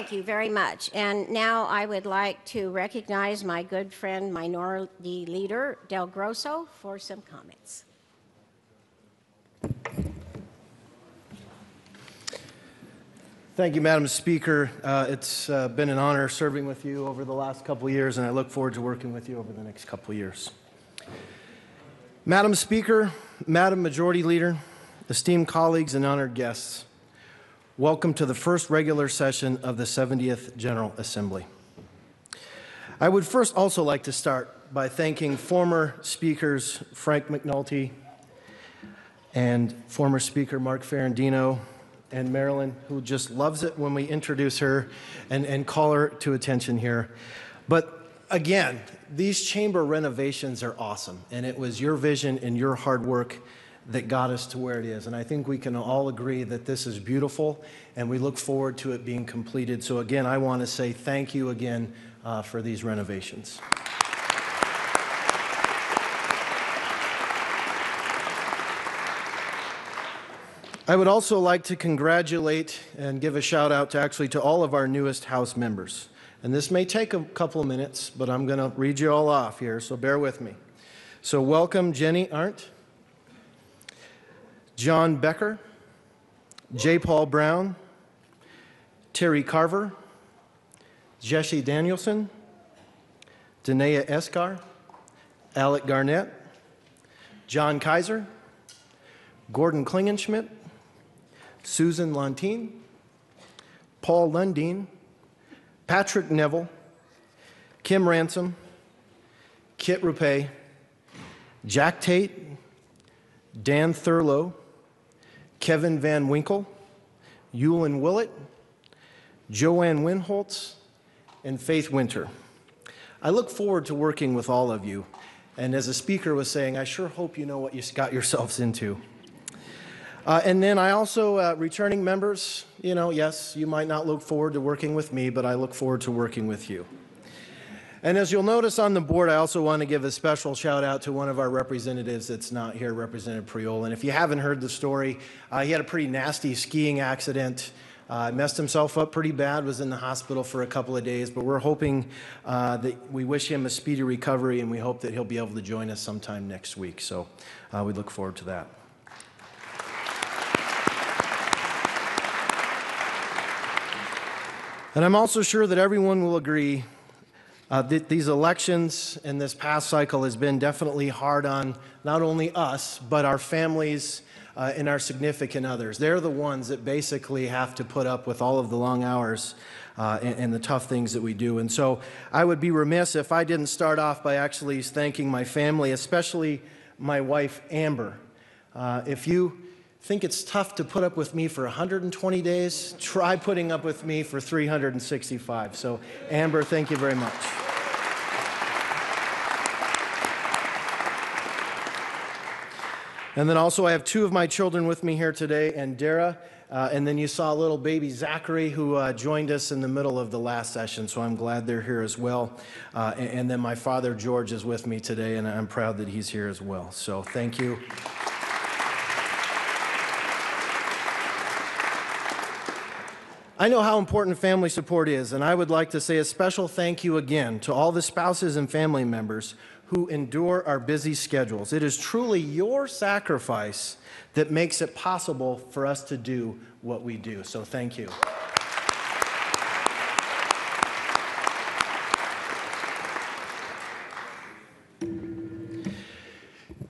Thank you very much. And now I would like to recognize my good friend, Minority Leader DelGrosso, for some comments. Thank you, Madam Speaker. It's been an honor serving with you over the last couple of years, and I look forward to working with you over the next couple of years. Madam Speaker, Madam Majority Leader, esteemed colleagues and honored guests, welcome to the first regular session of the 70th General Assembly. I would first also like to start by thanking former Speakers Frank McNulty and former Speaker Mark Ferrandino and Marilyn, who just loves it when we introduce her and call her to attention here. But again, these chamber renovations are awesome, and it was your vision and your hard work that got us to where it is. And I think we can all agree that this is beautiful, and we look forward to it being completed. So again, I want to say thank you again for these renovations. I would also like to congratulate and give a shout out to all of our newest House members. And this may take a couple of minutes, but I'm going to read you all off here, so bear with me. So welcome Jenny Arndt, John Becker, J. Paul Brown, Terry Carver, Jesse Danielson, Danae Escar, Alec Garnett, John Kaiser, Gordon Klingenschmidt, Susan Lontine, Paul Lundeen, Patrick Neville, Kim Ransom, Kit Rupe, Jack Tate, Dan Thurlow, Kevin Van Winkle, Ewan Willett, Joanne Winholtz, and Faith Winter. I look forward to working with all of you, and as the speaker was saying, I sure hope you know what you got yourselves into. And then I also, returning members, yes, you might not look forward to working with me, but I look forward to working with you. And as you'll notice on the board, I also want to give a special shout out to one of our representatives that's not here, Representative Priol. And if you haven't heard the story, he had a pretty nasty skiing accident, messed himself up pretty bad, was in the hospital for a couple of days, but we're hoping that we wish him a speedy recovery, and we hope that he'll be able to join us sometime next week. So we look forward to that. And I'm also sure that everyone will agree that these elections and this past cycle has been definitely hard on not only us, but our families and our significant others. They're the ones that basically have to put up with all of the long hours and the tough things that we do. And so I would be remiss if I didn't start off by actually thanking my family, especially my wife, Amber. If you think it's tough to put up with me for 120 days, try putting up with me for 365. So, Amber, thank you very much. And then also I have two of my children with me here today, and Dara, and then you saw little baby Zachary, who joined us in the middle of the last session, so I'm glad they're here as well. And then my father, George, is with me today, and I'm proud that he's here as well. So thank you. I know how important family support is, and I would like to say a special thank you again to all the spouses and family members who endure our busy schedules. It is truly your sacrifice that makes it possible for us to do what we do, so thank you.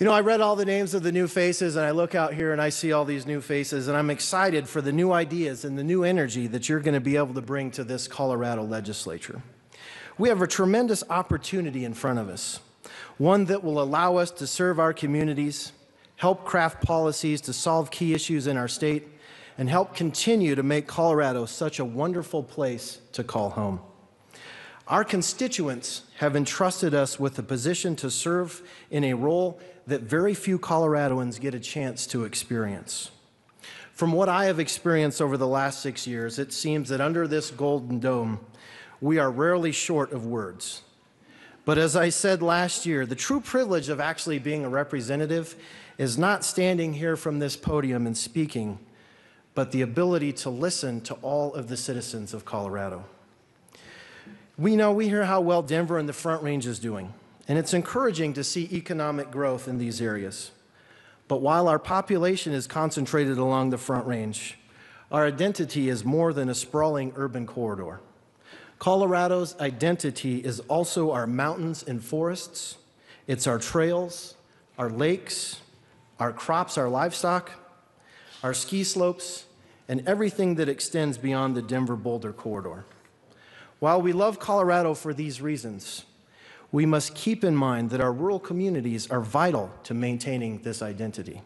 I read all the names of the new faces, and I look out here and I see all these new faces, and I'm excited for the new ideas and the new energy that you're going to be able to bring to this Colorado legislature. We have a tremendous opportunity in front of us, one that will allow us to serve our communities, help craft policies to solve key issues in our state, and help continue to make Colorado such a wonderful place to call home. Our constituents have entrusted us with the position to serve in a role that very few Coloradoans get a chance to experience. From what I have experienced over the last 6 years, it seems that under this golden dome, we are rarely short of words. But as I said last year, the true privilege of actually being a representative is not standing here from this podium and speaking, but the ability to listen to all of the citizens of Colorado. We hear how well Denver and the Front Range is doing, and it's encouraging to see economic growth in these areas. But while our population is concentrated along the Front Range, our identity is more than a sprawling urban corridor. Colorado's identity is also our mountains and forests. It's our trails, our lakes, our crops, our livestock, our ski slopes, and everything that extends beyond the Denver-Boulder corridor. While we love Colorado for these reasons, we must keep in mind that our rural communities are vital to maintaining this identity.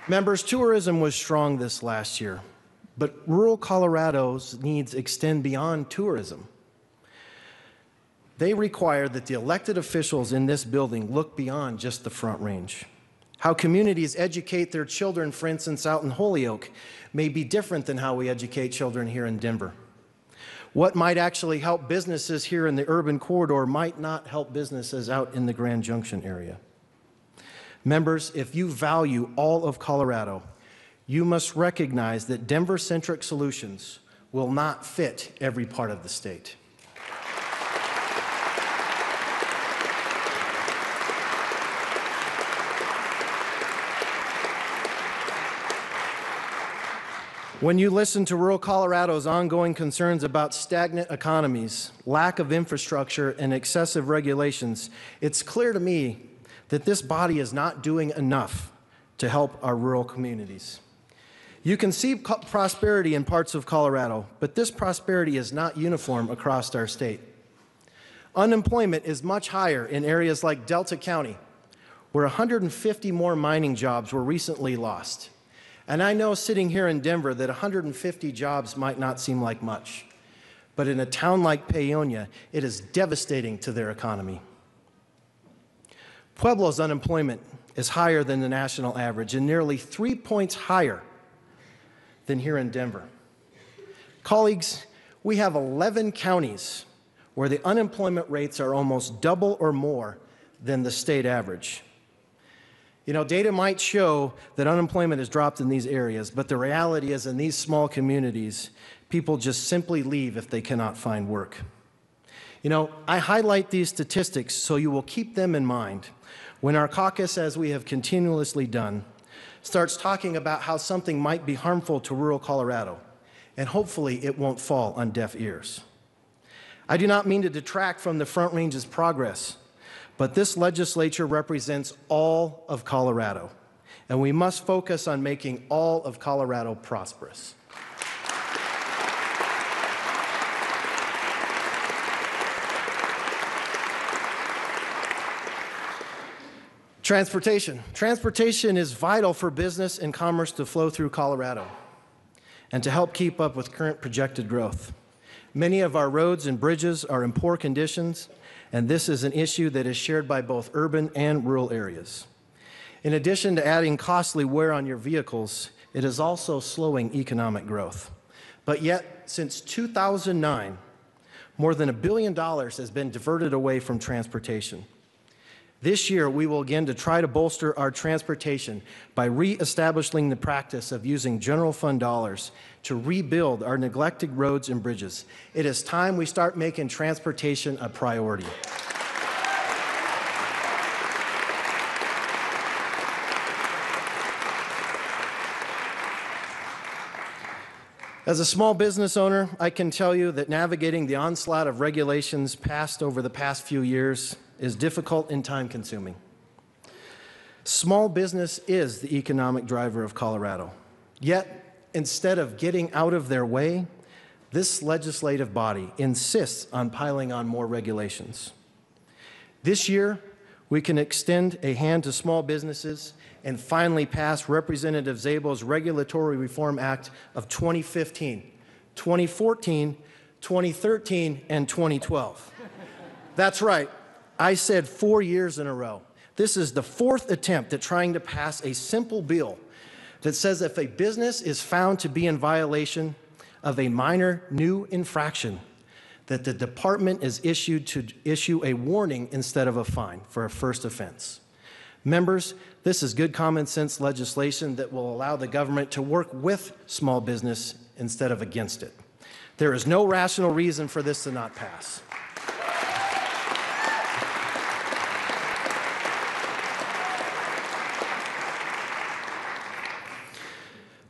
Members, tourism was strong this last year, but rural Colorado's needs extend beyond tourism. They require that the elected officials in this building look beyond just the Front Range. How communities educate their children, for instance, out in Holyoke, may be different than how we educate children here in Denver. What might actually help businesses here in the urban corridor might not help businesses out in the Grand Junction area. Members, if you value all of Colorado, you must recognize that Denver-centric solutions will not fit every part of the state. When you listen to rural Colorado's ongoing concerns about stagnant economies, lack of infrastructure, and excessive regulations, it's clear to me that this body is not doing enough to help our rural communities. You can see prosperity in parts of Colorado, but this prosperity is not uniform across our state. Unemployment is much higher in areas like Delta County, where 150 more mining jobs were recently lost. And I know sitting here in Denver that 150 jobs might not seem like much, but in a town like Paonia, it is devastating to their economy. Pueblo's unemployment is higher than the national average and nearly 3 points higher than here in Denver. Colleagues, we have 11 counties where the unemployment rates are almost double or more than the state average. Data might show that unemployment has dropped in these areas, but the reality is in these small communities, people just simply leave if they cannot find work. I highlight these statistics so you will keep them in mind when our caucus, as we have continuously done, starts talking about how something might be harmful to rural Colorado, and hopefully it won't fall on deaf ears. I do not mean to detract from the Front Range's progress, but this legislature represents all of Colorado, and we must focus on making all of Colorado prosperous. Transportation. Transportation is vital for business and commerce to flow through Colorado and to help keep up with current projected growth. Many of our roads and bridges are in poor conditions, and this is an issue that is shared by both urban and rural areas. In addition to adding costly wear on your vehicles, it is also slowing economic growth. But yet, since 2009, more than $1 billion has been diverted away from transportation. This year, we will again to try to bolster our transportation by reestablishing the practice of using general fund dollars to rebuild our neglected roads and bridges. It is time we start making transportation a priority. As a small business owner, I can tell you that navigating the onslaught of regulations passed over the past few years is difficult and time-consuming. Small business is the economic driver of Colorado. Yet, instead of getting out of their way, this legislative body insists on piling on more regulations. This year, we can extend a hand to small businesses and finally pass Representative Szabo's Regulatory Reform Act of 2015, 2014, 2013, and 2012. That's right. I said 4 years in a row. This is the fourth attempt at trying to pass a simple bill that says if a business is found to be in violation of a minor new infraction, that the department is issued to issue a warning instead of a fine for a first offense. Members, this is good common sense legislation that will allow the government to work with small business instead of against it. There is no rational reason for this to not pass.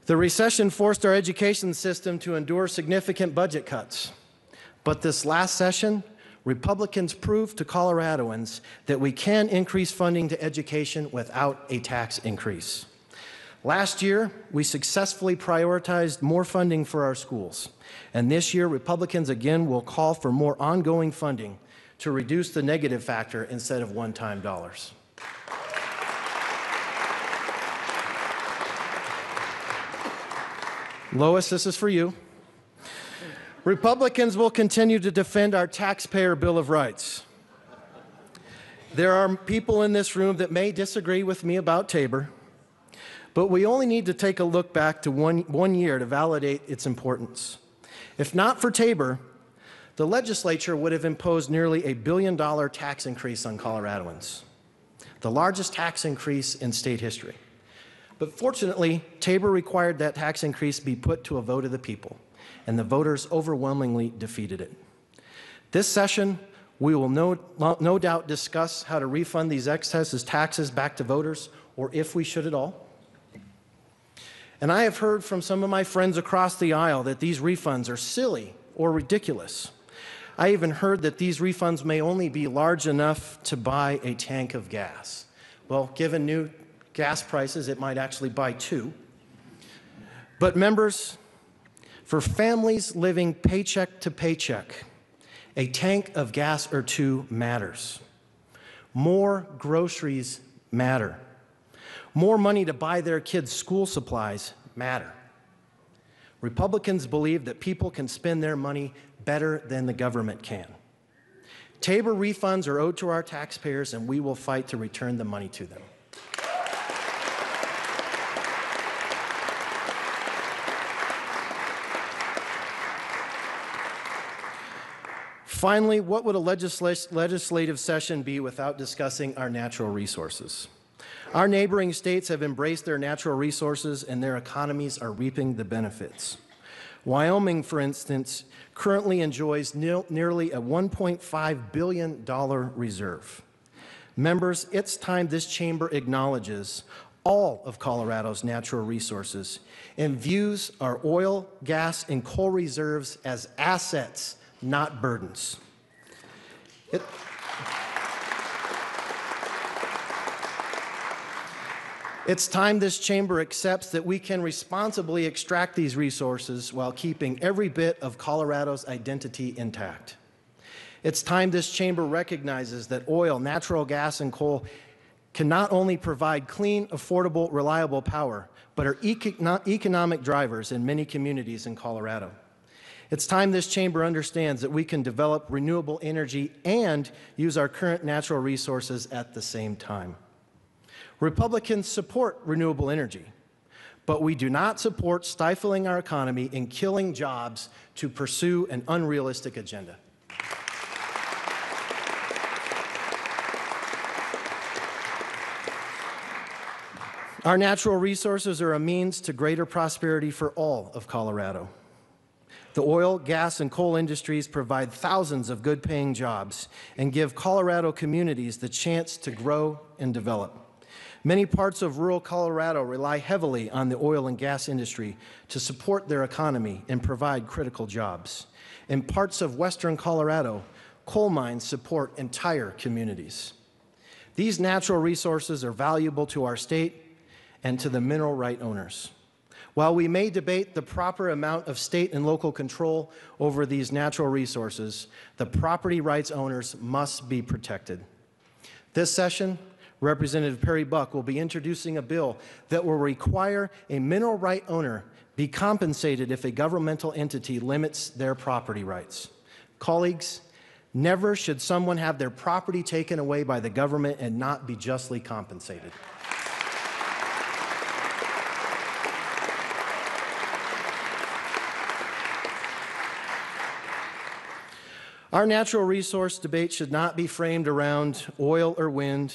The recession forced our education system to endure significant budget cuts. But this last session, Republicans proved to Coloradoans that we can increase funding to education without a tax increase. Last year, we successfully prioritized more funding for our schools. And this year, Republicans again will call for more ongoing funding to reduce the negative factor instead of one-time dollars. Lois, this is for you. Republicans will continue to defend our taxpayer Bill of Rights. There are people in this room that may disagree with me about Tabor, but we only need to take a look back to one year to validate its importance. If not for Tabor, the legislature would have imposed nearly $1 billion tax increase on Coloradoans, the largest tax increase in state history. But fortunately, Tabor required that tax increase be put to a vote of the people, and the voters overwhelmingly defeated it. This session, we will no doubt discuss how to refund these excess taxes back to voters, or if we should at all. And I have heard from some of my friends across the aisle that these refunds are silly or ridiculous. I even heard that these refunds may only be large enough to buy a tank of gas. Well, given new gas prices, it might actually buy 2. But members, for families living paycheck to paycheck, a tank of gas or 2 matters. More groceries matter. More money to buy their kids' school supplies matter. Republicans believe that people can spend their money better than the government can. Tabor refunds are owed to our taxpayers, and we will fight to return the money to them. Finally, what would a legislative session be without discussing our natural resources? Our neighboring states have embraced their natural resources, and their economies are reaping the benefits. Wyoming, for instance, currently enjoys nearly a $1.5 billion reserve. Members, it's time this chamber acknowledges all of Colorado's natural resources and views our oil, gas, and coal reserves as assets, not burdens. It's time this chamber accepts that we can responsibly extract these resources while keeping every bit of Colorado's identity intact. It's time this chamber recognizes that oil, natural gas, and coal can not only provide clean, affordable, reliable power, but are economic drivers in many communities in Colorado. It's time this chamber understands that we can develop renewable energy and use our current natural resources at the same time. Republicans support renewable energy, but we do not support stifling our economy and killing jobs to pursue an unrealistic agenda. Our natural resources are a means to greater prosperity for all of Colorado. The oil, gas, and coal industries provide thousands of good-paying jobs and give Colorado communities the chance to grow and develop. Many parts of rural Colorado rely heavily on the oil and gas industry to support their economy and provide critical jobs. In parts of western Colorado, coal mines support entire communities. These natural resources are valuable to our state and to the mineral right owners. While we may debate the proper amount of state and local control over these natural resources, the property rights owners must be protected. This session, Representative Perry Buck will be introducing a bill that will require a mineral right owner be compensated if a governmental entity limits their property rights. Colleagues, never should someone have their property taken away by the government and not be justly compensated. Our natural resource debate should not be framed around oil or wind,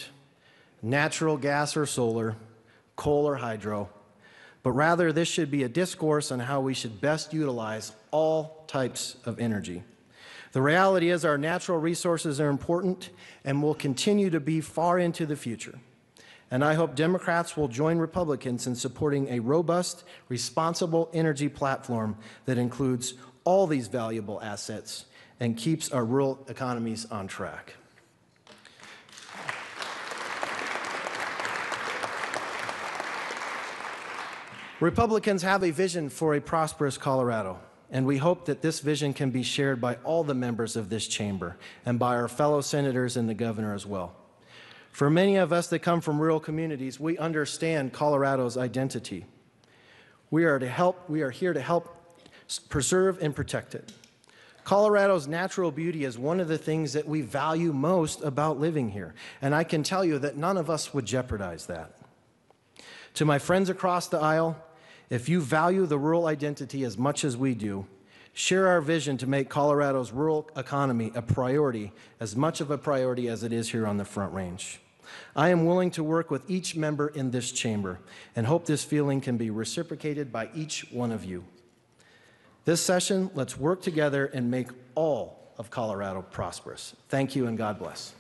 natural gas or solar, coal or hydro, but rather this should be a discourse on how we should best utilize all types of energy. The reality is our natural resources are important and will continue to be far into the future. And I hope Democrats will join Republicans in supporting a robust, responsible energy platform that includes all these valuable assets and keeps our rural economies on track. Republicans have a vision for a prosperous Colorado, and we hope that this vision can be shared by all the members of this chamber and by our fellow senators and the governor as well. For many of us that come from rural communities, we understand Colorado's identity. We are here to help preserve and protect it. Colorado's natural beauty is one of the things that we value most about living here, and I can tell you that none of us would jeopardize that. To my friends across the aisle, if you value the rural identity as much as we do, share our vision to make Colorado's rural economy a priority, as much of a priority as it is here on the Front Range. I am willing to work with each member in this chamber and hope this feeling can be reciprocated by each one of you. This session, let's work together and make all of Colorado prosperous. Thank you and God bless.